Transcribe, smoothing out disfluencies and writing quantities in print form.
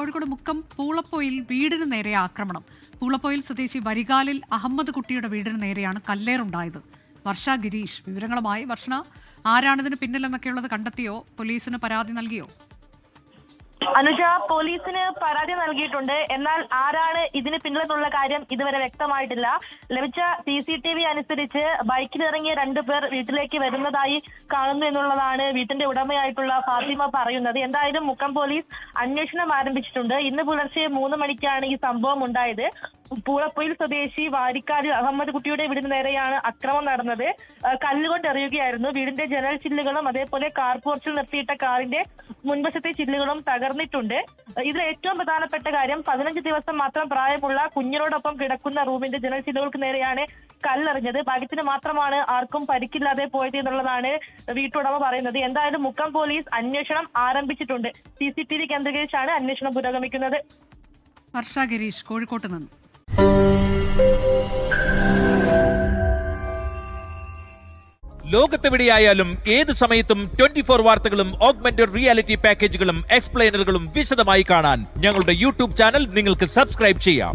കോഴിക്കോട് മുക്കം പൂളപ്പൊയിൽ വീടിന് നേരെ ആക്രമണം. പൂളപ്പൊയിൽ സ്വദേശി വരികാലിൽ അഹമ്മദ് കുട്ടിയുടെ വീടിന് നേരെയാണ് കല്ലേറുണ്ടായത്. വർഷ ഗിരീഷ് വിവരങ്ങളുമായി. വർഷ, ആരാണിതിന് പിന്നിലെന്നൊക്കെയുള്ളത് കണ്ടെത്തിയോ? പോലീസിന് പരാതി നൽകിയോ? അനുജ, പോലീസിന് പരാതി നൽകിയിട്ടുണ്ട്. എന്നാൽ ആരാണ് ഇതിന് പിന്നിലെന്നുള്ള കാര്യം ഇതുവരെ വ്യക്തമായിട്ടില്ല. ലഭിച്ച CCTV അനുസരിച്ച് ബൈക്കിലിറങ്ങിയ 2 പേർ വീട്ടിലേക്ക് വരുന്നതായി കാണുന്നു എന്നുള്ളതാണ് വീട്ടിന്റെ ഉടമയായിട്ടുള്ള ഫാത്തിമ പറയുന്നത്. എന്തായാലും മുക്കം പോലീസ് അന്വേഷണം ആരംഭിച്ചിട്ടുണ്ട്. ഇന്ന് പുലർച്ചെ 3 മണിക്കാണ് ഈ സംഭവം ഉണ്ടായത്. പൂളപ്പൊയിൽ സ്വദേശി വാരിക്കാലിൽ അഹമ്മദ് കുട്ടിയുടെ വീടിന് നേരെയാണ് അക്രമം നടന്നത്. കല്ലുകൊണ്ട് എറിയുകയായിരുന്നു. വീടിന്റെ ജനൽ ചില്ലുകളും അതേപോലെ കാർ പോർച്ചിൽ നിർത്തിയിട്ട കാറിന്റെ മുൻവശത്തെ ചില്ലുകളും തകർന്നിട്ടുണ്ട്. ഇതിൽ ഏറ്റവും പ്രധാനപ്പെട്ട കാര്യം 15 ദിവസം മാത്രം പ്രായമുള്ള കുഞ്ഞിനോടൊപ്പം കിടക്കുന്ന റൂമിന്റെ ജനൽ ചില്ലുകൾക്ക് നേരെയാണ് കല്ലെറിഞ്ഞത്. ഭാഗ്യത്തിന് മാത്രമാണ് ആർക്കും പരിക്കില്ലാതെ പോയത് എന്നുള്ളതാണ് വീട്ടുടമ പറയുന്നത്. എന്തായാലും മുക്കം പോലീസ് അന്വേഷണം ആരംഭിച്ചിട്ടുണ്ട്. CCTV കേന്ദ്രീകരിച്ചാണ് അന്വേഷണം പുരോഗമിക്കുന്നത്. വർഷ ഗിരീഷ്, കോഴിക്കോട്ട് നിന്ന്. ലോകത്തെവിടെയായാലും ഏത് സമയത്തും 24 വാർത്തകളും ഓഗ്മെന്റഡ് റിയാലിറ്റി പാക്കേജുകളും എക്സ്പ്ലെയിനറുകളും വിശദമായി കാണാൻ ഞങ്ങളുടെ YouTube ചാനൽ നിങ്ങൾക്ക് സബ്സ്ക്രൈബ് ചെയ്യാം.